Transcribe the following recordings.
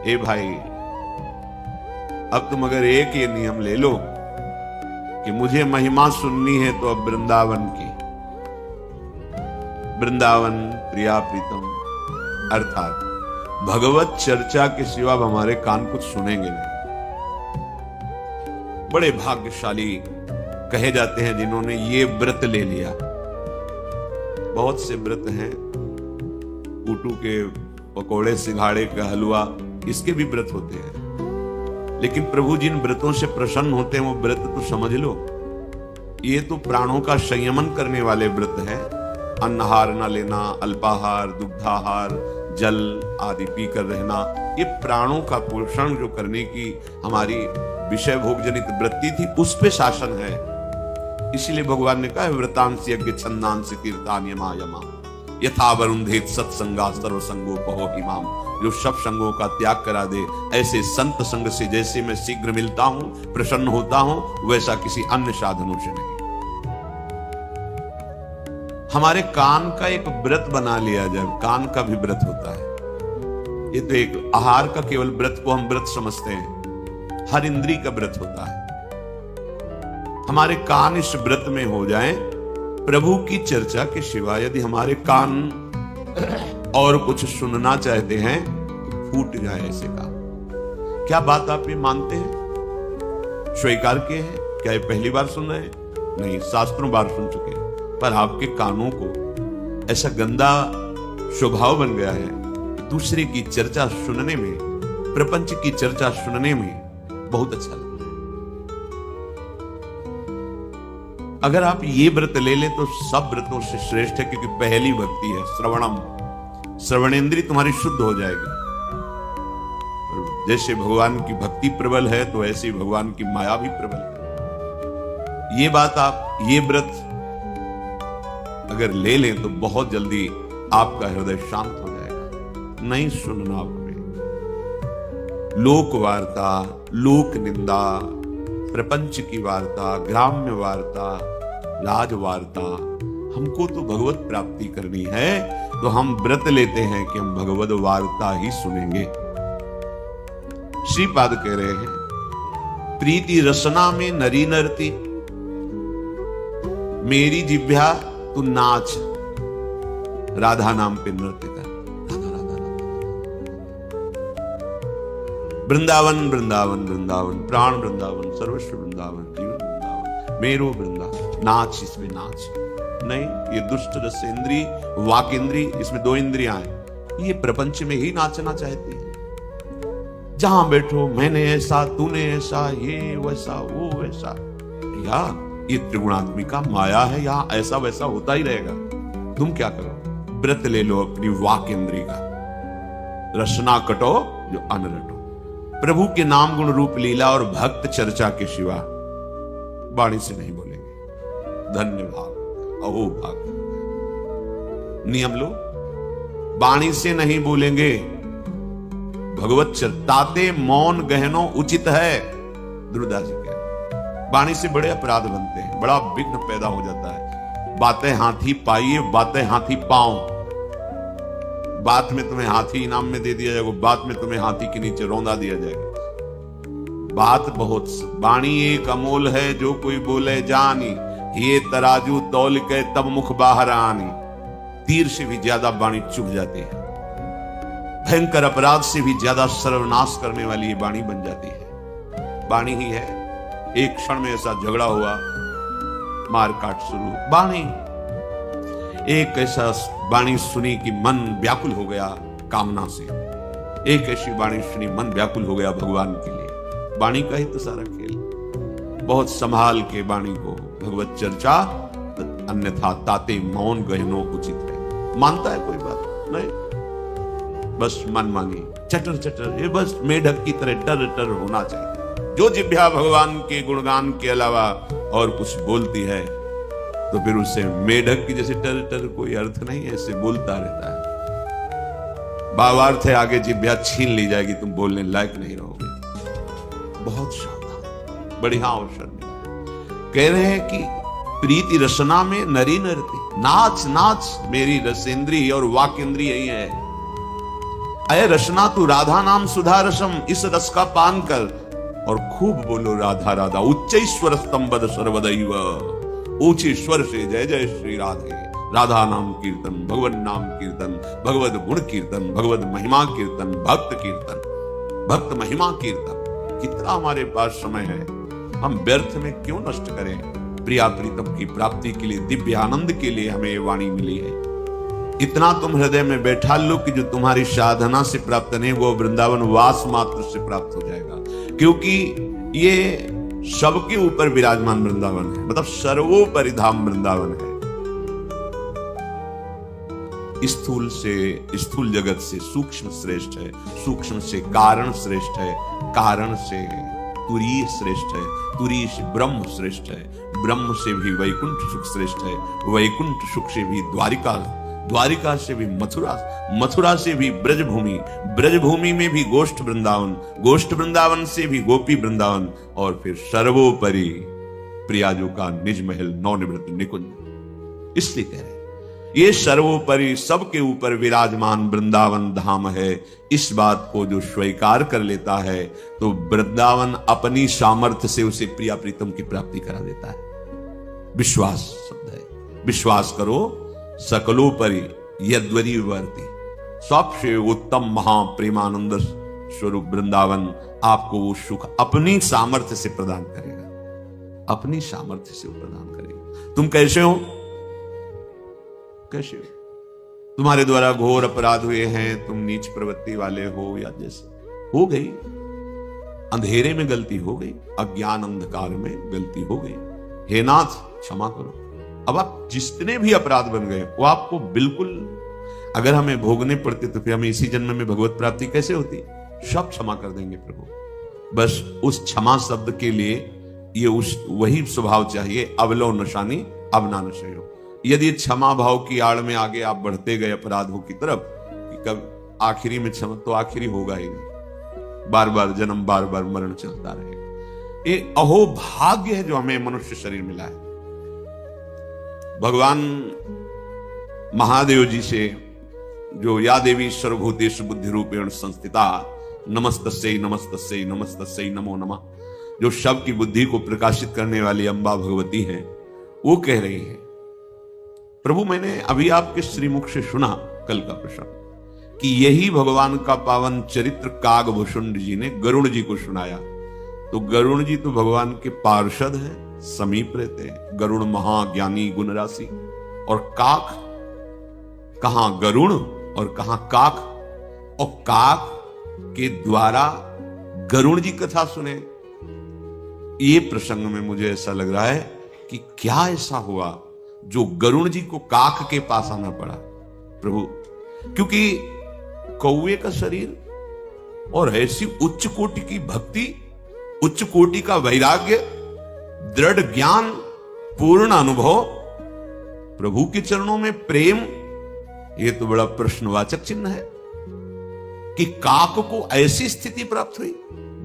ए भाई, अब तुम अगर एक ये नियम ले लो कि मुझे महिमा सुननी है तो अब वृंदावन की, वृंदावन प्रिया प्रीतम अर्थात भगवत चर्चा के सिवा हमारे कान कुछ सुनेंगे नहीं। बड़े भाग्यशाली कहे जाते हैं जिन्होंने ये व्रत ले लिया। बहुत से व्रत हैं, ऊटू के पकोड़े, सिंघाड़े का हलवा, इसके भी व्रत होते हैं, लेकिन प्रभु जिन व्रतों से प्रसन्न होते हैं वो व्रत तो समझ लो। ये तो प्राणों का संयमन करने वाले व्रत हैं। अन्नहार न लेना, अल्पाहार, दुग्धाहार, जल आदि पीकर रहना, ये प्राणों का पोषण जो करने की हमारी विषय भोग जनित वृत्ति थी, उस पे शासन है। इसीलिए भगवान ने कहा व्रतांश यज्ञ छंदांसि तीर्थान यमा यमा यथा वरुंधेत सत्संगा सर्वसंगोपहो हिमाम। जो सब संगों का त्याग करा दे, ऐसे संत संग से जैसे मैं शीघ्र मिलता हूं, प्रसन्न होता हूं, वैसा किसी अन्य साधनों से नहीं। हमारे कान का एक व्रत बना लिया जाए, कान का भी व्रत होता है। ये तो एक आहार का केवल व्रत को हम व्रत समझते हैं, हर इंद्रिय का व्रत होता है। हमारे कान इस व्रत में हो जाएं, प्रभु की चर्चा के सिवा यदि हमारे कान और कुछ सुनना चाहते हैं तो फूट जाए ऐसे का। क्या बात आप ये मानते हैं, स्वीकार किए हैं? क्या ये पहली बार सुन रहे हैं? नहीं, शास्त्रों बार सुन चुके हैं, पर आपके कानों को ऐसा गंदा स्वभाव बन गया है, दूसरे की चर्चा सुनने में, प्रपंच की चर्चा सुनने में बहुत अच्छा लगता है। अगर आप ये व्रत ले लें तो सब व्रतों से श्रेष्ठ है, क्योंकि पहली भक्ति है श्रवणम, श्रवणेंद्रिय तुम्हारी शुद्ध हो जाएगी। जैसे भगवान की भक्ति प्रबल है तो ऐसे भगवान की माया भी प्रबल है। ये बात आप ये व्रत अगर ले लें तो बहुत जल्दी आपका हृदय शांत हो जाएगा। नहीं सुनना पड़े लोक वार्ता, लोक निंदा, प्रपंच की वार्ता, ग्राम्य वार्ता, राज वार्ता। हमको तो भगवत प्राप्ति करनी है, तो हम व्रत लेते हैं कि हम भगवत वार्ता ही सुनेंगे। श्रीपाद कह रहे हैं प्रीति रसना में नरी नरती, मेरी जिह्वा तू नाच, राधा नाम पे नृत्य कर। वृंदावन वृंदावन वृंदावन, प्राण वृंदावन, सर्वस्व वृंदावन, जीवन वृंदावन, मेरो वृंदावन, नाच इसमें नाच। नहीं, ये दुष्ट रस इंद्री, वाक इंद्री, इसमें दो इंद्रियां हैं, ये प्रपंच में ही नाचना चाहती है। जहां बैठो मैंने ऐसा, तूने ऐसा, ये वैसा, वो वैसा, या ये त्रिगुणात्मिका माया है, यहां ऐसा वैसा होता ही रहेगा। तुम क्या करो, व्रत ले लो अपनी वाक इंद्री का, रसना कटो जो अन्न रटो। प्रभु के नाम गुण रूप लीला और भक्त चर्चा के सिवा वाणी से नहीं बोलेंगे। धन्य भाग, अहो भाग। नियम लो, वाणी से नहीं बोलेंगे। भगवत चर्ताते मौन गहनो उचित है, दुर्दास जी कह। वाणी से बड़े अपराध बनते हैं, बड़ा विघ्न पैदा हो जाता है। बातें हाथी पाइए, बातें हाथी पाओ। बात में तुम्हें हाथी इनाम में दे दिया जाएगा, बात में तुम्हें हाथी के नीचे रौंदा दिया जाएगा। बात बहुत, वाणी एक अमोल है, जो कोई बोले जानी, ये तराजू तौल के तब मुख बाहर आनी। तीर से भी ज्यादा वाणी चुभ जाती है, भयंकर अपराध से भी ज्यादा सर्वनाश करने वाली ये वाणी बन जाती है। वाणी ही है। एक क्षण में ऐसा झगड़ा हुआ, मार काट शुरू, वाणी। एक ऐसा वाणी सुनी कि मन व्याकुल हो गया कामना से, एक ऐसी वाणी सुनी मन व्याकुल हो गया भगवान के लिए। वाणी का ही तो सारा खेल। बहुत संभाल के वाणी को, भगवत चर्चा, अन्यथा ताते मौन गहनो उचित है। मानता है कोई बात नहीं, बस मन मानी चटर चटर, ये बस मेढक की तरह टर टर होना चाहिए। जो जिह्वा भगवान के गुणगान के अलावा और कुछ बोलती है तो फिर उससे मेढक की जैसे टर टर कोई अर्थ नहीं है, ऐसे बोलता रहता है। भावार्थ है आगे जिह्वा छीन ली जाएगी, तुम बोलने लायक नहीं रहोगे। बहुत सावधान, बढ़िया अवसर मिला। कह रहे हैं कि प्रीति रसना में नरी नरती, नाच नाच, मेरी रसेंद्री और वाक इंद्री यही है। अय रसना तू राधा नाम सुधा रसम, इस रस का पान कर और खूब बोलो राधा राधा। उच्च स्वर स्तंभद सर्वदैव, ऊंचे स्वर से जय जय श्री राधे। राधा नाम कीर्तन, भगवत नाम कीर्तन, भगवत गुण कीर्तन, भगवत महिमा कीर्तन, भक्त कीर्तन, भक्त महिमा कीर्तन। कितना हमारे पास समय है, हम व्यर्थ में क्यों नष्ट करें? प्रिया प्रीतम की प्राप्ति के लिए, दिव्य आनंद के लिए हमें ये वाणी मिली है। इतना तुम हृदय में बैठा लो कि जो तुम्हारी साधना से प्राप्त नहीं वो वृंदावन वास मात्र से प्राप्त हो जाएगा, क्योंकि ये सबके ऊपर विराजमान वृंदावन है, मतलब सर्वोपरि धाम वृंदावन है। स्थूल से, स्थूल जगत से सूक्ष्म श्रेष्ठ है, सूक्ष्म से कारण श्रेष्ठ है, कारण से तुरीय श्रेष्ठ है, तुरीय से ब्रह्म श्रेष्ठ है, ब्रह्म से भी वैकुंठ सुख श्रेष्ठ है, वैकुंठ सुख से भी द्वारिका, द्वारिका से भी मथुरा, मथुरा से भी ब्रजभूमि, ब्रजभूमि में भी गोष्ठ वृंदावन, गोष्ठ वृंदावन से भी गोपी वृंदावन, और फिर सर्वोपरि प्रियाजू का निज महल नवनिवृत्त निकुंज। इसलिए कह रहे ये सर्वोपरि सबके ऊपर विराजमान वृंदावन धाम है। इस बात को जो स्वीकार कर लेता है तो वृंदावन अपनी सामर्थ्य से उसे प्रिया प्रीतम की प्राप्ति करा देता है। विश्वास शब्द है, विश्वास करो सकलोपरि यद्वरी वर्ती, सबसे उत्तम महाप्रेमानंद स्वरूप वृंदावन आपको वो सुख अपनी सामर्थ्य से प्रदान करेगा, अपनी सामर्थ्य से वो प्रदान करेगा। तुम कैसे हो? कैसे हो? तुम्हारे द्वारा घोर अपराध हुए हैं, तुम नीच प्रवृत्ति वाले हो, या जैसे हो गई, अंधेरे में गलती हो गई, अज्ञान अंधकार में गलती हो गई, हे नाथ क्षमा करो। अब आप जितने भी अपराध बन गए वो आपको बिल्कुल, अगर हमें भोगने पड़ते तो फिर हमें इसी जन्म में भगवत प्राप्ति कैसे होती? सब क्षमा कर देंगे प्रभु। बस उस क्षमा शब्द के लिए ये उस वही स्वभाव चाहिए, अवलो नशानी अब ना नशे हो। यदि क्षमा भाव की आड़ में आगे आप बढ़ते गए अपराधों की तरफ कि कब आखिरी में क्षमा, तो आखिरी होगा ही नहीं, बार बार जन्म, बार बार मरण चलता रहेगा। ये अहोभाग्य है जो हमें मनुष्य शरीर मिला है। भगवान महादेव जी से जो या देवी सर्वभूतेषु बुद्धि रूपेण संस्थिता नमस्तस्यै नमस्तस्यै नमस्तस्यै नमो नमः, जो सबकी बुद्धि को प्रकाशित करने वाली अम्बा भगवती हैं, वो कह रही है, प्रभु मैंने अभी आपके श्रीमुख से सुना कल का प्रसंग कि यही भगवान का पावन चरित्र कागभूषुंड जी ने गरुड़ जी को सुनाया। तो गरुड़ जी तो भगवान के पार्षद हैं, समीप रहते हैं। गरुड़ महाज्ञानी गुण राशि, और काक, कहां गरुड़ और कहां काक, और काक के द्वारा गरुड़ जी कथा सुने। ये प्रसंग में मुझे ऐसा लग रहा है कि क्या ऐसा हुआ जो गरुड़ जी को काक के पास आना पड़ा प्रभु, क्योंकि कौवे का शरीर और ऐसी उच्च कोटि की भक्ति, उच्च कोटि का वैराग्य, दृढ़ ज्ञान, पूर्ण अनुभव, प्रभु के चरणों में प्रेम, ये तो बड़ा प्रश्नवाचक चिन्ह है कि काक को ऐसी स्थिति प्राप्त हुई।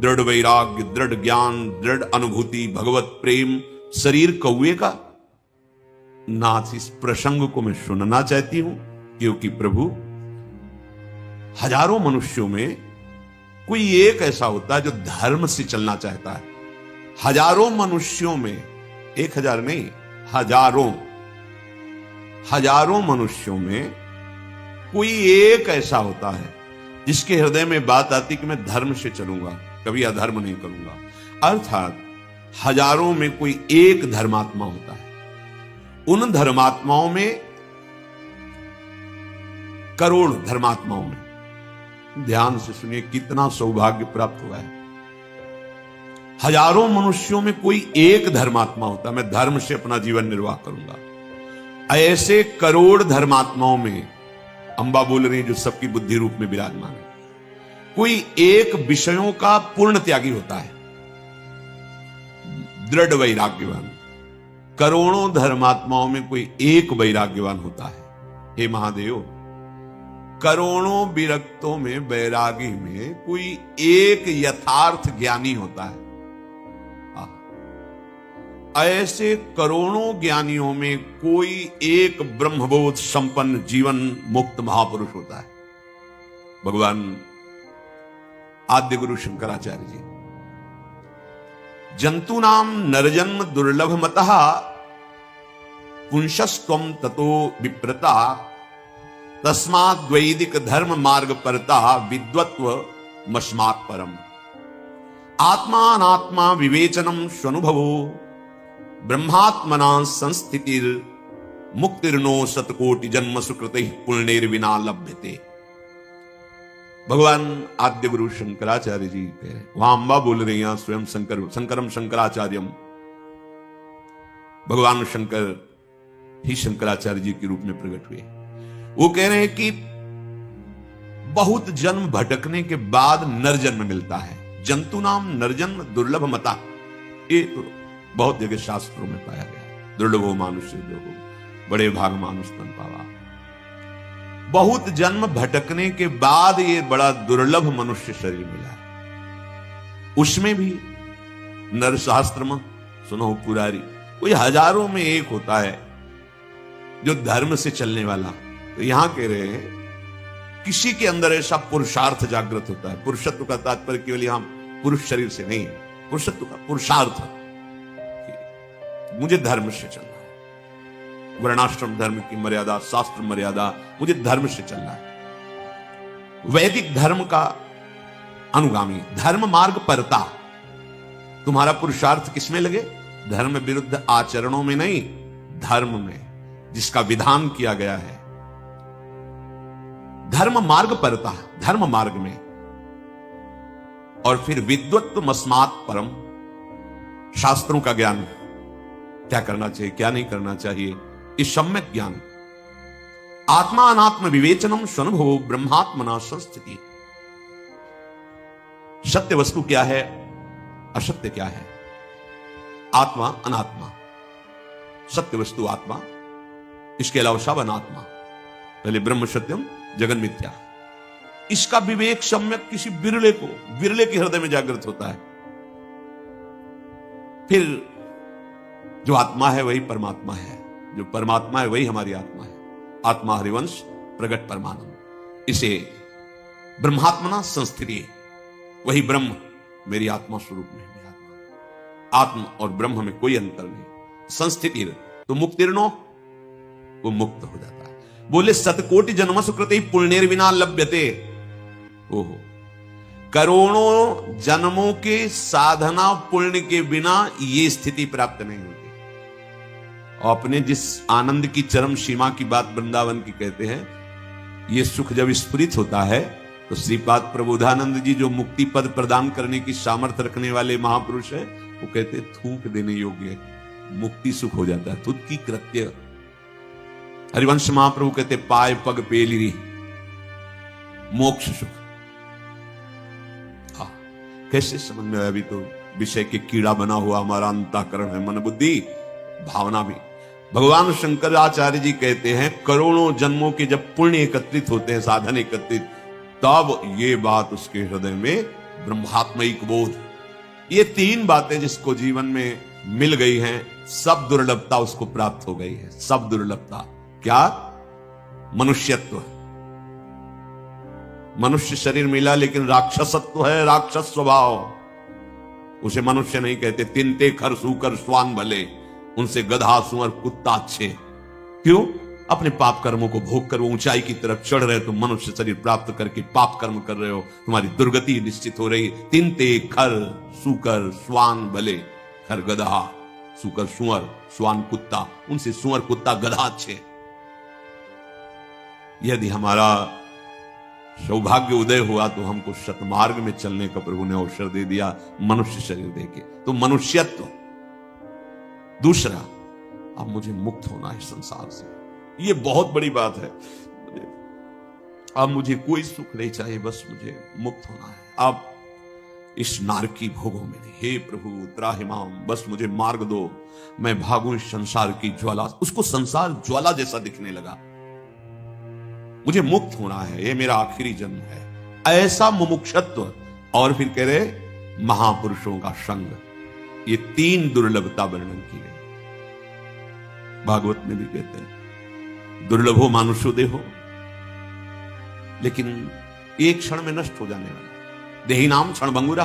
दृढ़ वैराग्य, दृढ़ ज्ञान, दृढ़ अनुभूति, भगवत प्रेम, शरीर कौवे का। नाथ इस प्रसंग को मैं सुनना चाहती हूं, क्योंकि प्रभु हजारों मनुष्यों में कोई एक ऐसा होता है जो धर्म से चलना चाहता है। हजारों मनुष्यों में, 1000 नहीं, हजारों मनुष्यों में कोई एक ऐसा होता है जिसके हृदय में बात आती कि मैं धर्म से चलूंगा, कभी अधर्म नहीं करूंगा। अर्थात हजारों में कोई एक धर्मात्मा होता है। उन धर्मात्माओं में, करोड़ धर्मात्माओं में, ध्यान से सुनिए कितना सौभाग्य प्राप्त हुआ है। हजारों मनुष्यों में कोई एक धर्मात्मा होता, मैं धर्म से अपना जीवन निर्वाह करूंगा। ऐसे करोड़ धर्मात्माओं में अंबा बोल रही जो सबकी बुद्धि रूप में विराजमान है, कोई एक विषयों का पूर्ण त्यागी होता है, दृढ़ वैराग्यवान। करोड़ों धर्मात्माओं में कोई एक वैराग्यवान होता है। हे महादेव, करोड़ों विरक्तों में, वैरागी में कोई एक यथार्थ ज्ञानी होता है। ऐसे करोड़ों ज्ञानियों में कोई एक ब्रह्मबोध संपन्न जीवन मुक्त महापुरुष होता है। भगवान आद्य गुरु शंकराचार्य जी, जंतूनाम नरजन्म दुर्लभ मतः पुंसस्त्वम ततो विप्रता तस्माद् द्वैदिक धर्म मार्ग परता विद्वत्व मस्मात् परम। आत्मानात्मा विवेचनम स्वनुभवो ब्रह्मात्मना संस्थितिर मुक्तिर्नो शतकोटि जन्म सुकृतैः पुण्यैर्विना लभ्यते। भगवान आद्य गुरु शंकराचार्य जी कह रहे, वहां अम्बा बोल रही हैं स्वयं शंकरम शंकराचार्यम, भगवान शंकर ही शंकराचार्य जी के रूप में प्रकट हुए। वो कह रहे हैं कि बहुत जन्म भटकने के बाद नरजन्म मिलता है। जंतु नाम नरजन्म दुर्लभ मता, ये तो बहुत जगह शास्त्रों में पाया गया। दुर्लभो मानुष्य दुर्लभो, बड़े भाग मानुष तन पावा। बहुत जन्म भटकने के बाद ये बड़ा दुर्लभ मनुष्य शरीर मिला। उसमें भी नरशास्त्र में सुनो पुरारी, कोई हजारों में एक होता है जो धर्म से चलने वाला। तो यहां कह रहे हैं किसी के अंदर ऐसा पुरुषार्थ जागृत होता है। पुरुषत्व का तात्पर्य केवल यहां पुरुष शरीर से नहीं है, पुरुषत्व का पुरुषार्थ, मुझे धर्म से चलना है, वर्णाश्रम धर्म की मर्यादा, शास्त्र मर्यादा, मुझे धर्म से चलना है। वैदिक धर्म का अनुगामी, धर्म मार्ग परता। तुम्हारा पुरुषार्थ किसमें लगे? धर्म विरुद्ध आचरणों में नहीं, धर्म में जिसका विधान किया गया है। धर्म मार्ग परता, धर्म मार्ग में। और फिर विद्वत्व मस्मात् परम, शास्त्रों का ज्ञान, क्या करना चाहिए क्या नहीं करना चाहिए, इस सम्यक ज्ञान। आत्मा अनात्म विवेचनम स्वनुभवो ब्रह्मात्मना संस्थिति। सत्य वस्तु क्या है, असत्य क्या है, आत्मा अनात्मा। सत्य वस्तु आत्मा, इसके अलावा सब अनात्मा। पहले ब्रह्म सत्यम जगन मिथ्या, इसका विवेक सम्यक किसी बिरले के हृदय में जागृत होता है। फिर जो आत्मा है वही परमात्मा है, जो परमात्मा है वही हमारी आत्मा है। आत्मा हरिवंश प्रगट परमानंद, इसे ब्रह्मात्मना संस्थिति, वही ब्रह्म मेरी आत्मा स्वरूप में है। आत्मा और ब्रह्म में कोई अंतर नहीं। संस्थिति तो मुक्तिर्नो, वो मुक्त हो जाता है। बोले सतकोटि जन्म सुकृते पुण्येर विना लभ्यते। ओहो, करोड़ों जन्मों के साधना पुण्य के बिना ये स्थिति प्राप्त नहीं होती। और अपने जिस आनंद की चरम सीमा की बात वृंदावन की कहते हैं, ये सुख जब स्फुरित होता है तो श्रीपाद प्रबोधानंद जी जो मुक्ति पद प्रदान करने की सामर्थ्य रखने वाले महापुरुष है, वो कहते थूक देने योग्य मुक्ति सुख हो जाता है। तुद की कृत्य। हरिवंश महाप्रभु कहते पाय पग पेली मोक्ष सुख। कैसे समझ में आया? अभी तो विषय के कीड़ा बना हुआ हमारा अंतःकरण है, मन बुद्धि भावना भी। भगवान शंकराचार्य जी कहते हैं करोड़ों जन्मों के जब पुण्य एकत्रित होते हैं, साधन एकत्रित, तब ये बात उसके हृदय में ब्रह्मात्मक बोध, ये तीन बातें जिसको जीवन में मिल गई हैं, सब दुर्लभता उसको प्राप्त हो गई है। सब दुर्लभता क्या? मनुष्यत्व। मनुष्य शरीर मिला लेकिन राक्षसत्व है, राक्षस स्वभाव। उसे मनुष्य नहीं कहते। तिनते खर सूकर स्वान भले, उनसे गधा सुअर कुत्ता अच्छे। क्यों? अपने पाप कर्मों को भोग कर वो ऊंचाई की तरफ चढ़ रहे हो। तुम मनुष्य शरीर प्राप्त करके पाप कर्म कर रहे हो, तुम्हारी दुर्गति निश्चित हो रही। तिनते खर सूकर स्वान भले, खर गधा, सूकर सुअर, स्वान कुत्ता, उनसे सुअर कुत्ता गधा अच्छे। यदि हमारा सौभाग्य उदय हुआ तो हमको सतमार्ग में चलने का प्रभु ने अवसर दे दिया, मनुष्य शरीर देके। तो मनुष्यत्व। दूसरा, अब मुझे मुक्त होना है संसार से, ये बहुत बड़ी बात है। अब मुझे कोई सुख नहीं चाहिए, बस मुझे मुक्त होना है। अब इस नारकी भोगों में नहीं। हे प्रभु त्राहिमाम, बस मुझे मार्ग दो, मैं भागूं इस संसार की ज्वाला। उसको संसार ज्वाला जैसा दिखने लगा। मुझे मुक्त होना है, ये मेरा आखिरी जन्म है, ऐसा मुमुक्षत्व। और फिर कह रहे महापुरुषों का संग। ये तीन दुर्लभता वर्णन की गई। भागवत में भी कहते हैं दुर्लभो मानुषो देहो, लेकिन एक क्षण में नष्ट हो जाने वाला। देही नाम क्षण भंगुरा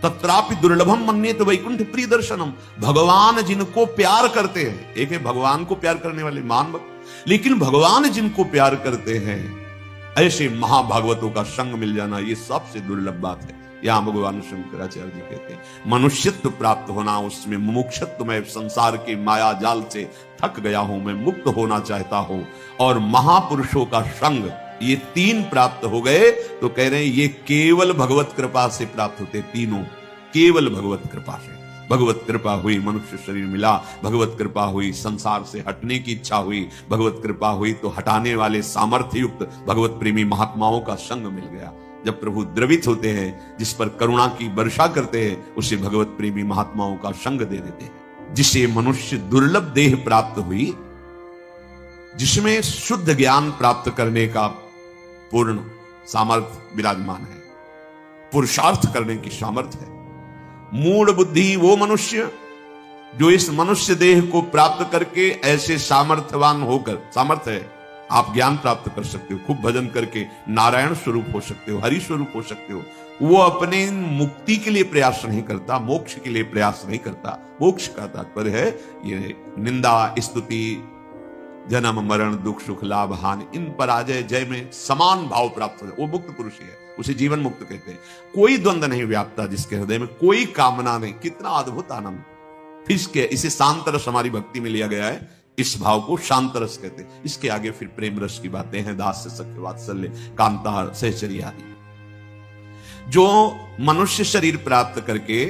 तत्रापि दुर्लभम मन्येत वैकुंठ प्रिय दर्शनम। भगवान जिनको प्यार करते हैं, एक है भगवान को प्यार करने वाले मान भक्त, लेकिन भगवान जिनको प्यार करते हैं ऐसे महाभागवतों का संग मिल जाना ये सबसे दुर्लभ बात है। यहां भगवान शंकराचार्य जी कहते हैं मनुष्यत्व प्राप्त होना, उसमें मुमुक्षत्व में संसार के माया जाल से थक गया हूं, मैं मुक्त होना चाहता हूं, और महापुरुषों का संग, ये तीन प्राप्त हो गए तो कह रहे हैं ये केवल भगवत कृपा से प्राप्त होते, तीनों केवल भगवत कृपा से। भगवत कृपा हुई, मनुष्य शरीर मिला, भगवत कृपा हुई, संसार से हटने की इच्छा हुई, भगवत कृपा हुई तो हटाने वाले सामर्थ्य युक्त भगवत प्रेमी महात्माओं का संग मिल गया। जब प्रभु द्रवित होते हैं, जिस पर करुणा की वर्षा करते हैं, उसे भगवत प्रेमी महात्माओं का संग दे देते हैं। जिसे मनुष्य दुर्लभ देह प्राप्त हुई, जिसमें शुद्ध ज्ञान प्राप्त करने का पूर्ण सामर्थ्य विराजमान है, पुरुषार्थ करने की सामर्थ्य है। मूढ़ बुद्धि वो मनुष्य जो इस मनुष्य देह को प्राप्त करके ऐसे सामर्थ्यवान होकर, सामर्थ्य है, आप ज्ञान प्राप्त कर सकते हो, खूब भजन करके नारायण स्वरूप हो सकते हो, हरि स्वरूप हो सकते हो। वो अपने मुक्ति के लिए प्रयास नहीं करता, मोक्ष के लिए प्रयास नहीं करता। मोक्ष का तात्पर्य है ये निंदा स्तुति जन्म मरण दुख सुख लाभ हानि, इन पराजय जय में समान भाव प्राप्त हो जाए, वो मुक्त पुरुष है, उसे जीवन मुक्त कहते हैं। कोई द्वंद्व नहीं व्यापता जिसके हृदय में, कोई कामना नहीं। कितना अद्भुत आनंद। फिर इसे शांत रस हमारी भक्ति में लिया गया है, इस भाव को शांत रस कहते हैं। इसके आगे फिर प्रेम रस की बातें हैं, दास सख्य वात्सल्य कांता सहचर्य आदि। जो मनुष्य शरीर प्राप्त करके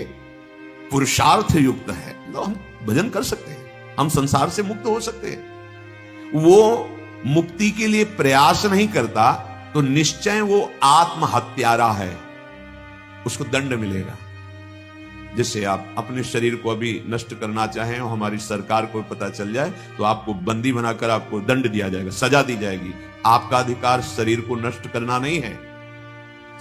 पुरुषार्थ युक्त है, तो हम भजन कर सकते हैं, हम संसार से मुक्त हो सकते हैं। वो मुक्ति के लिए प्रयास नहीं करता तो निश्चय वो आत्महत्यारा है, उसको दंड मिलेगा। जैसे आप अपने शरीर को अभी नष्ट करना चाहें और हमारी सरकार को पता चल जाए तो आपको बंदी बनाकर आपको दंड दिया जाएगा, सजा दी जाएगी। आपका अधिकार शरीर को नष्ट करना नहीं है,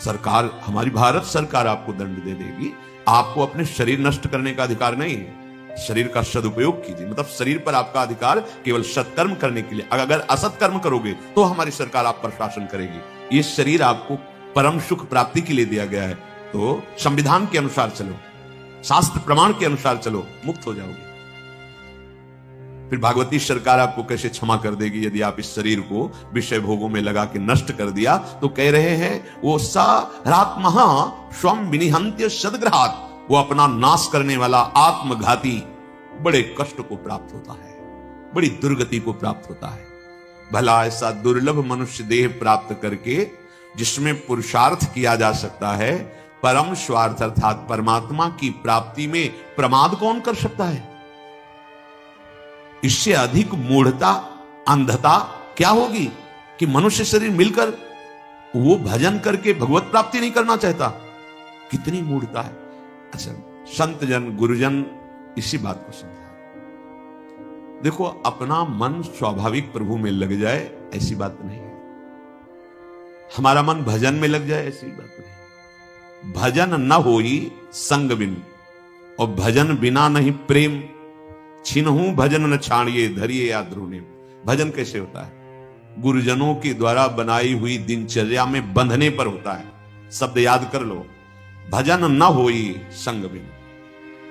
सरकार, हमारी भारत सरकार आपको दंड दे देगी। आपको अपने शरीर नष्ट करने का अधिकार नहीं है, शरीर का सदुपयोग कीजिए। मतलब शरीर पर आपका अधिकार केवल सत्कर्म करने के लिए, अगर असत्कर्म करोगे तो हमारी सरकार आप पर शासन करेगी। ये शरीर आपको परम सुख प्राप्ति के लिए दिया गया है, तो संविधान के अनुसार चलो, शास्त्र प्रमाण के अनुसार चलो, मुक्त हो जाओगे। फिर भागवती सरकार आपको कैसे क्षमा कर देगी यदि आप इस शरीर को विषय भोगों में लगा के नष्ट कर दिया। तो कह रहे हैं वो सा रात्महा स्वम विनिहंत्य सदग्रहात्, वो अपना नाश करने वाला आत्मघाती बड़े कष्ट को प्राप्त होता है, बड़ी दुर्गति को प्राप्त होता है। भला ऐसा दुर्लभ मनुष्य देह प्राप्त करके जिसमें पुरुषार्थ किया जा सकता है, परम स्वार्थ अर्थात परमात्मा की प्राप्ति में प्रमाद कौन कर सकता है? इससे अधिक मूढ़ता, अंधता क्या होगी कि मनुष्य शरीर मिलकर वो भजन करके भगवत प्राप्ति नहीं करना चाहता? कितनी मूढ़ता है। अच्छा, संत जन गुरुजन इसी बात को समझा। देखो, अपना मन स्वाभाविक प्रभु में लग जाए ऐसी बात नहीं है, हमारा मन भजन में लग जाए ऐसी बात नहीं। भजन न होई संग बिन, और भजन बिना नहीं प्रेम। छिनहु भजन न छाड़िए धरिए या ध्रुने। भजन कैसे होता है? गुरुजनों के द्वारा बनाई हुई दिनचर्या में बंधने पर होता है। शब्द याद कर लो, भजन न होई संग बिन।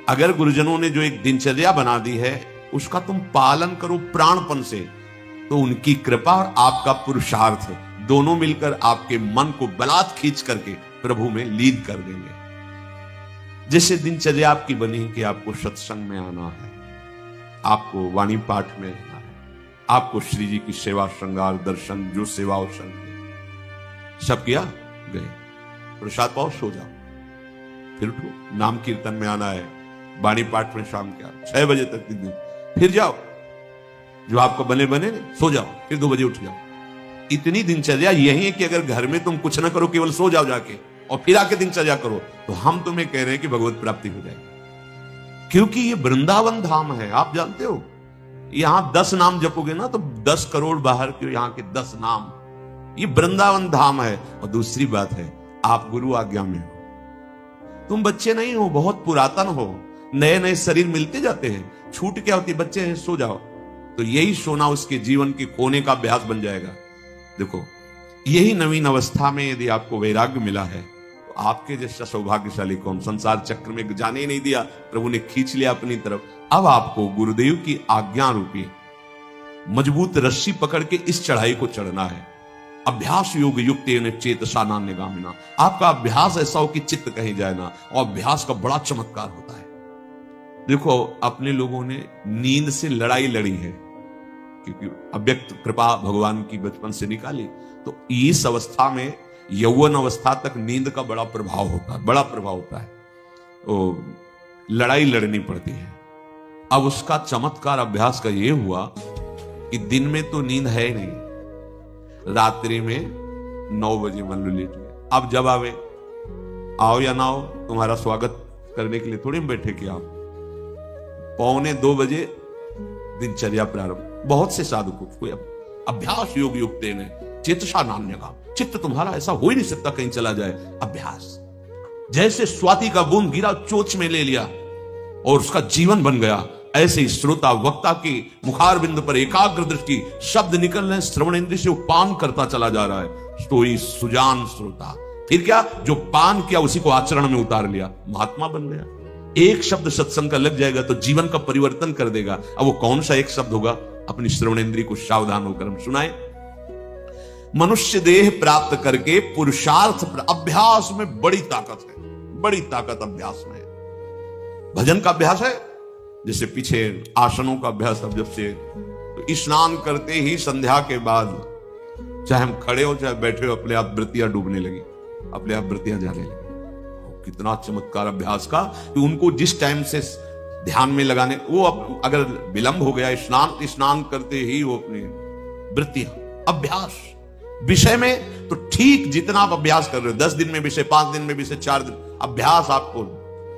अगर गुरुजनों ने जो एक दिनचर्या बना दी है उसका तुम पालन करो प्राणपन से, तो उनकी कृपा और आपका पुरुषार्थ दोनों मिलकर आपके मन को बलात् खींच करके प्रभु में लीन कर देंगे। जैसे दिनचर्या आपकी बनी कि आपको सत्संग में आना है, आपको वाणी पाठ में रहना है, आपको श्री जी की सेवा श्रृंगार दर्शन जो सेवा और संग सब किया, गए प्रसाद पाओ, सो जाओ, फिर उठो, नाम कीर्तन में आना है, वाणी पाठ में शाम के 6 बजे तक दिन, फिर जाओ, जो आपको बने बने सो जाओ, फिर 2 बजे उठ जाओ। इतनी दिनचर्या यही है कि अगर घर में तुम कुछ ना करो, केवल सो जाओ जाके और फिर आके दिनचर्या करो, तो हम तुम्हें कह रहे हैं कि भगवत प्राप्ति हो जाएगी। क्योंकि ये वृंदावन धाम है, आप जानते हो, यहां 10 नाम जपोगे ना तो 10 करोड़ बाहर के यहां के 10 नाम, ये वृंदावन धाम है। और दूसरी बात है, आप गुरु आज्ञा में हो, तुम बच्चे नहीं हो, बहुत पुरातन हो, नए नए शरीर मिलते जाते हैं, छूट क्या होती, बच्चे हैं सो जाओ, तो यही सोना उसके जीवन के खोने का अभ्यास बन जाएगा। देखो, यही नवीन अवस्था में यदि आपको वैराग्य मिला है तो आपके जैसा सौभाग्यशाली कौन। संसार चक्र में जाने ही नहीं दिया, प्रभु ने खींच लिया अपनी तरफ। अब आपको गुरुदेव की आज्ञा रूपी मजबूत रस्सी पकड़ के इस चढ़ाई को चढ़ना है। अभ्यास योग युक्त चेतसा नान्यगामिना। आपका अभ्यास ऐसा हो कि चित्त कहीं जाए ना, और अभ्यास का बड़ा चमत्कार होता है। देखो, अपने लोगों ने नींद से लड़ाई लड़ी है, क्योंकि अव्यक्त कृपा भगवान की बचपन से निकाली। तो इस अवस्था में यौवन अवस्था तक नींद का बड़ा प्रभाव होता है, बड़ा प्रभाव होता है। तो लड़ाई लड़नी पड़ती है। अब उसका चमत्कार अभ्यास का यह हुआ कि दिन में तो नींद है ही नहीं, रात्रि में 9 बजे मन लो लेट गए। अब जब आवे, आओ या ना आओ, तुम्हारा स्वागत करने के लिए थोड़ी हम बैठे कि आप 1:45 बजे दिनचर्या प्रारंभ। बहुत से साधकों को अभ्यास योग युक्त ने चेतसा नान्यगा। चित्त तुम्हारा ऐसा हो ही नहीं सकता कहीं चला जाए। अभ्यास जैसे स्वाति का बूंद गिरा, चोच में ले लिया और उसका जीवन बन गया, ऐसे ही श्रोता वक्ता की मुखार बिंद पर एकाग्र दृष्टि, शब्द निकल रहे, श्रवण इंद्रिय से पान करता चला जा रहा है। तो ही सुजान श्रोता। फिर क्या, जो पान किया उसी को आचरण में उतार लिया, महात्मा बन गया। एक शब्द सत्संग का लग जाएगा तो जीवन का परिवर्तन कर देगा। अब वो कौन सा एक शब्द होगा? अपनी श्रवण इंद्रिय को सावधान होकर हम सुनाए। मनुष्य देह प्राप्त करके पुरुषार्थ अभ्यास में बड़ी ताकत है, बड़ी ताकत अभ्यास में है। भजन का अभ्यास है, जैसे पीछे आसनों का अभ्यास। अब जब से तो स्नान करते ही संध्या के बाद, चाहे हम खड़े हो चाहे बैठे हो, अपने आप वृत्तियां डूबने लगी, अपने आप वृत्तियां जाने लगी। कितना चमत्कार अभ्यास का कि उनको जिस टाइम से ध्यान में लगाने, वो अगर विलंब हो गया, स्नान करते ही वो अपनी वृत्तियां, अभ्यास विषय में तो ठीक जितना आप अभ्यास कर रहे हो, 10 दिन में विषय, 5 दिन में विषय, 4 दिन, अभ्यास आपको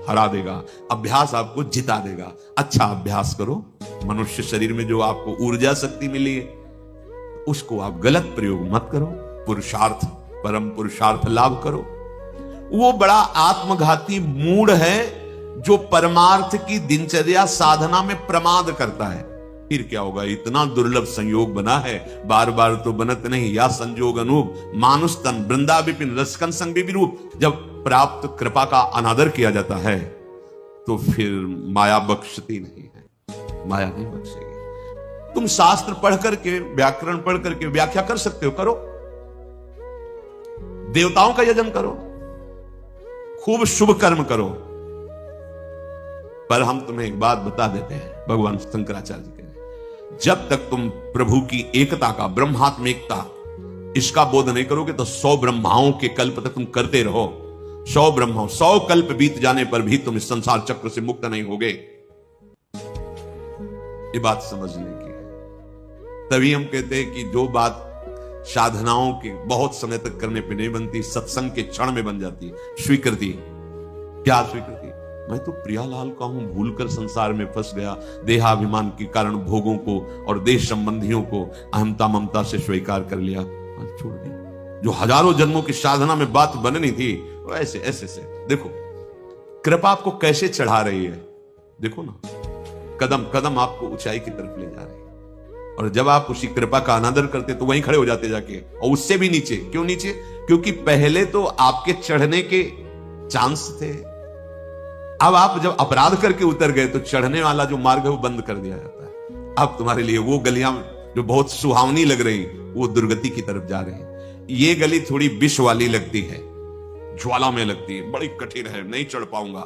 हरा देगा, अभ्यास आपको जिता देगा। अच्छा अभ्यास करो। मनुष्य शरीर में जो आपको ऊर्जा शक्ति मिली है उसको आप गलत प्रयोग मत करो। पुरुषार्थ, परम पुरुषार्थ लाभ करो। वो बड़ा आत्मघाती मूड है जो परमार्थ की दिनचर्या साधना में प्रमाद करता है। फिर क्या होगा? इतना दुर्लभ संयोग बना है, बार बार तो बनत नहीं। या संजोग अनूप मानुष तन वृंदा विपिन रसकन संग विरूप। जब प्राप्त कृपा का अनादर किया जाता है तो फिर माया बख्शती नहीं है, माया नहीं बख्शेगी। तुम शास्त्र पढ़ करके, व्याकरण पढ़ करके व्याख्या कर सकते हो, करो। देवताओं का यजन करो, खूब शुभ कर्म करो। पर हम तुम्हें एक बात बता देते हैं, भगवान शंकराचार्य जी कह रहे हैं, जब तक तुम प्रभु की एकता का, ब्रह्मात्मिकता, इसका बोध नहीं करोगे तो 100 ब्रह्माओं के कल्प तक तुम करते रहो। 100 ब्रह्माओं, 100 कल्प बीत जाने पर भी तुम इस संसार चक्र से मुक्त नहीं होगे। ये बात समझने की है। तभी हम कहते हैं कि जो बात साधनाओं के बहुत समय तक करने पे नहीं बनती, सत्संग के क्षण में बन जाती। स्वीकृति, क्या स्वीकृति? मैं तो प्रियालाल का हूं, भूलकर संसार में फंस गया। देहाभिमान के कारण भोगों को और देश संबंधियों को अहमता ममता से स्वीकार कर लिया और छोड़ दिया। जो हजारों जन्मों की साधना में बात बननी थी, वो ऐसे ऐसे से। देखो कृपा आपको कैसे चढ़ा रही है, देखो ना, कदम कदम आपको ऊंचाई की तरफ ले जा रही है। और जब आप उसी कृपा का अनादर करते तो वहीं खड़े हो जाते जाके, और उससे भी नीचे। क्यों नीचे? क्योंकि पहले तो आपके चढ़ने के चांस थे। अब आप जब अपराध करके उतर गए तो चढ़ने वाला जो मार्ग है वो बंद कर दिया जाता है। अब तुम्हारे लिए वो गलियां जो बहुत सुहावनी लग रही, वो दुर्गति की तरफ जा रही। ये गली थोड़ी विष वाली लगती है, ज्वाला में लगती है, बड़ी कठिन है, नहीं चढ़ पाऊंगा,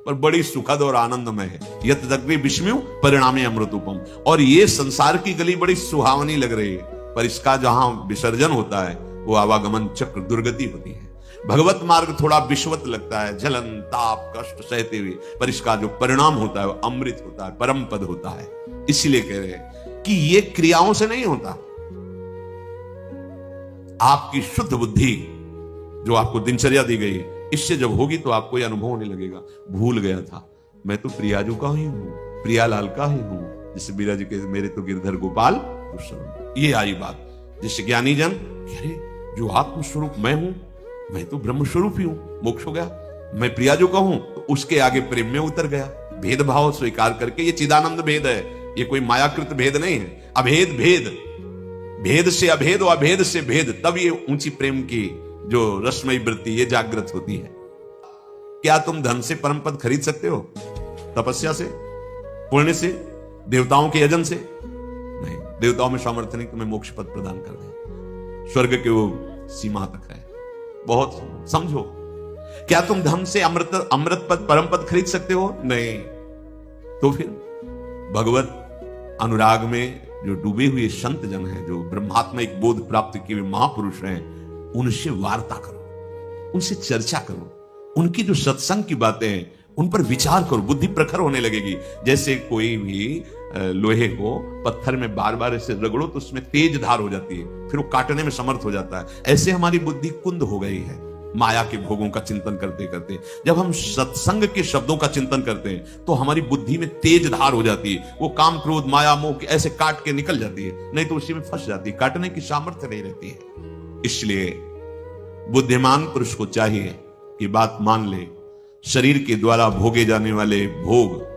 पर बड़ी सुखद और आनंदमय है। यत दग्धे विष्णु परिणामे अमृतोपम। और ये संसार की गली बड़ी सुहावनी लग रही है, पर इसका जहां विसर्जन होता है वो आवागमन चक्र, दुर्गति होती है। भगवत मार्ग थोड़ा विश्वत लगता है, जलन ताप कष्ट सहते हुए, पर इसका जो परिणाम होता है वो अमृत होता है, परम पद होता है। इसलिए कह रहे हैं कि ये क्रियाओं से नहीं होता। आपकी शुद्ध बुद्धि जो आपको दिनचर्या दी गई, इससे जब होगी तो आपको यह अनुभव होने लगेगा, भूल गया था मैं तो प्रियाजू का ही हूं, प्रियालाल का ही हूं। जैसे बीरा जी के मेरे तो गिरधर गोपाल कृष्ण। ये आई बात, जैसे ज्ञानी जन, अरे जो आत्म स्वरूप मैं हूं, मैं तो ब्रह्म स्वरूप ही हूं, मोक्ष हो गया, मैं प्रियाजू का हूं, तो उसके आगे प्रेम में उतर गया। भेदभाव स्वीकार करके, ये चिदानंद भेद है, ये कोई मायाकृत भेद नहीं है, अभेद भेद। भेद से अभेद और अभेद से भेद, तब ये ऊंची प्रेम की जो रसमयी वृत्ति ये जागृत होती है। क्या तुम धन से परम पद खरीद सकते हो? तपस्या से, पुण्य से, देवताओं के यजन से? नहीं, देवताओं में सामर्थ्य नहीं तुम्हें मोक्ष पद प्रदान कर दे। स्वर्ग के वो सीमा तक है, बहुत समझो। क्या तुम धन से अमृत पद परम पद खरीद सकते हो? नहीं। तो फिर भगवत अनुराग में जो डूबे हुए संत जन हैं, जो ब्रह्मात्मिक बोध प्राप्त किए हुए महापुरुष हैं, उनसे वार्ता करो, उनसे चर्चा करो, उनकी जो सत्संग की बातें हैं उन पर विचार करो, बुद्धि प्रखर होने लगेगी। जैसे कोई भी लोहे को पत्थर में बार बार ऐसे रगड़ो तो उसमें तेज धार हो जाती है, फिर वो काटने में समर्थ हो जाता है। ऐसे हमारी बुद्धि कुंद हो गई है माया के भोगों का चिंतन करते करते। जब हम सत्संग के शब्दों का चिंतन करते हैं तो हमारी बुद्धि में तेज धार हो जाती है, वो काम क्रोध माया मोह ऐसे काट के निकल जाती है, नहीं तो उसी में फंस जाती है, काटने की सामर्थ्य नहीं रहती है। इसलिए बुद्धिमान पुरुष को चाहिए कि बात मान ले, शरीर के द्वारा भोगे जाने वाले भोग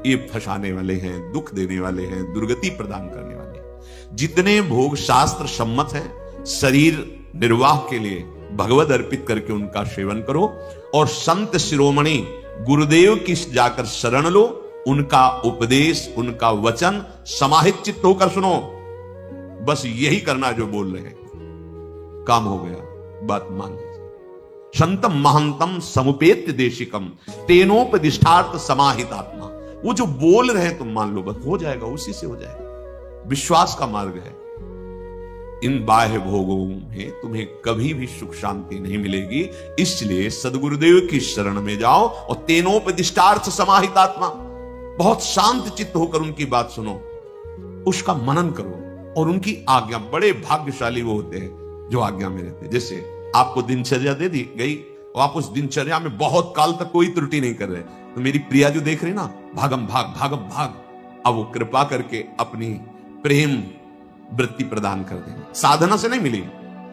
ये फंसाने वाले हैं, दुख देने वाले हैं, दुर्गति प्रदान करने वाले हैं। जितने भोग शास्त्र सम्मत हैं, शरीर निर्वाह के लिए भगवत अर्पित करके उनका सेवन करो और संत शिरोमणि गुरुदेव की जाकर शरण लो, उनका उपदेश उनका वचन समाहित चित्त होकर सुनो। बस यही करना जो बोल रहे हैं, काम हो गया, बात मान लीजिए। संतम महंतम समुपेत्य देशिकम तेनोपदिष्टार्थ समाहित आत्मा। वो जो बोल रहे हैं तुम मान लो, बस हो जाएगा, उसी से हो जाएगा। विश्वास का मार्ग है। इन बाह्य भोगों में तुम्हें कभी भी सुख शांति नहीं मिलेगी, इसलिए सदगुरुदेव की शरण में जाओ और तेनोपदिष्टार्थ समाहित आत्मा, बहुत शांत चित्त होकर उनकी बात सुनो, उसका मनन करो और उनकी आज्ञा। बड़े भाग्यशाली वो होते हैं जो आज्ञा में रहते हैं। जैसे आपको दिनचर्या दे दी गई और आप उस दिनचर्या में बहुत काल तक कोई त्रुटि नहीं कर रहे, तो मेरी प्रिया जो देख रही ना, भागम भाग, अब वो कृपा करके अपनी प्रेम वृत्ति प्रदान कर देंगे। साधना से नहीं मिली,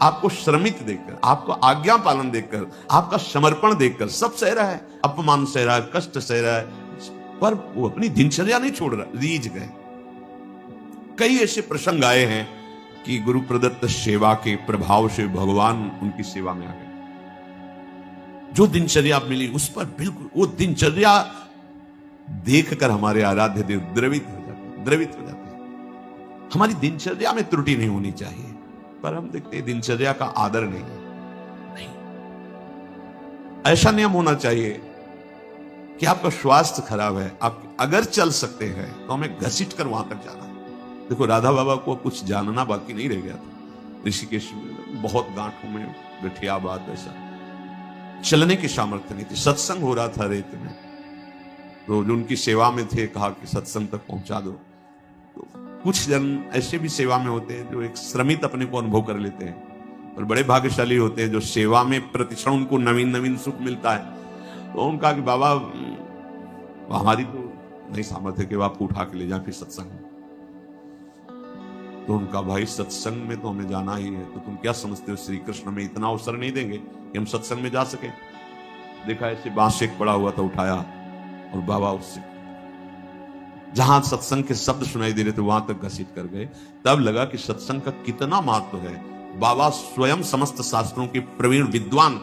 आपको श्रमित देखकर, आपको आज्ञा पालन देखकर, आपका समर्पण देखकर। सब सह रहा है, अपमान सह रहा है, कष्ट सह रहा है, पर वो अपनी दिनचर्या नहीं छोड़ रहा, रीझ गए। कई ऐसे प्रसंग आए हैं कि गुरु प्रदत्त सेवा के प्रभाव से भगवान उनकी सेवा में आ गए। जो दिनचर्या मिली उस पर बिल्कुल वो दिनचर्या देखकर हमारे आराध्य देव द्रवित हो जाते हैं। हमारी दिनचर्या में त्रुटि नहीं होनी चाहिए, पर हम देखते हैं दिनचर्या का आदर नहीं। ऐसा नियम होना चाहिए कि आपका स्वास्थ्य खराब है, आप अगर चल सकते हैं तो हमें घसीट कर वहां तक जाना है। देखो राधा बाबा को कुछ जानना बाकी नहीं रह गया था। ऋषिकेश में बहुत गांठों में गठिया बात, ऐसा चलने की सामर्थ्य नहीं थी। सत्संग हो रहा था रेत में, तो जो उनकी सेवा में थे कहा कि सत्संग तक पहुंचा दो। तो कुछ जन ऐसे भी सेवा में होते हैं जो एक श्रमित अपने को अनुभव कर लेते हैं, और बड़े भाग्यशाली होते हैं जो सेवा में प्रतिक्षण उनको नवीन नवीन सुख मिलता है। तो उनका कि बाबा हमारी तो नहीं सामर्थ्य कि आपको उठा के ले जाए फिर सत्संग में। तो उनका भाई सत्संग में तो हमें जाना ही है, तो तुम क्या समझते हो श्री कृष्ण में इतना अवसर नहीं देंगे कि हम सत्संग में जा सके? देखा ऐसे बांस एक पड़ा हुआ था, उठाया और बाबा उससे जहां सत्संग के शब्द सुनाई दे रहे थे वहां तक घसीट कर गए। तब लगा कि सत्संग का कितना महत्व है। बाबा स्वयं समस्त शास्त्रों के प्रवीण विद्वान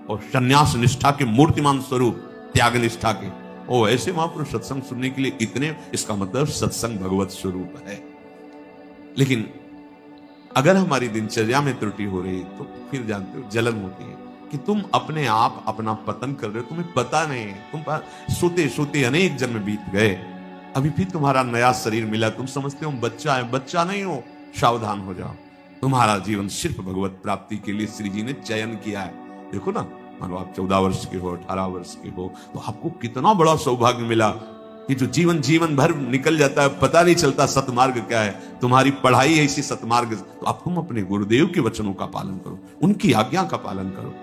और संन्यास निष्ठा के मूर्तिमान स्वरूप, त्याग निष्ठा के, ओ ऐसे महापुरुष सत्संग सुनने के लिए इतने, इसका मतलब सत्संग भगवत स्वरूप है। लेकिन अगर हमारी दिनचर्या में त्रुटि हो रही तो फिर जानते हो जलन होती है कि तुम अपने आप अपना पतन कर रहे हो, तुम्हें पता नहीं है। तुम सोते सोते अनेक जन्म बीत गए, अभी फिर तुम्हारा नया शरीर मिला, तुम समझते हो बच्चा है। बच्चा नहीं हो, सावधान हो जाओ। तुम्हारा जीवन सिर्फ भगवत प्राप्ति के लिए श्री जी ने चयन किया है। देखो ना, मानो आप 14 वर्ष के हो, 18 वर्ष के हो, तो आपको कितना बड़ा सौभाग्य मिला कि जो जीवन भर निकल जाता है, पता नहीं चलता सतमार्ग क्या है। तुम्हारी पढ़ाई है इसी सतमार्ग, तो अब तुम अपने गुरुदेव के वचनों का पालन करो, उनकी आज्ञा का पालन करो।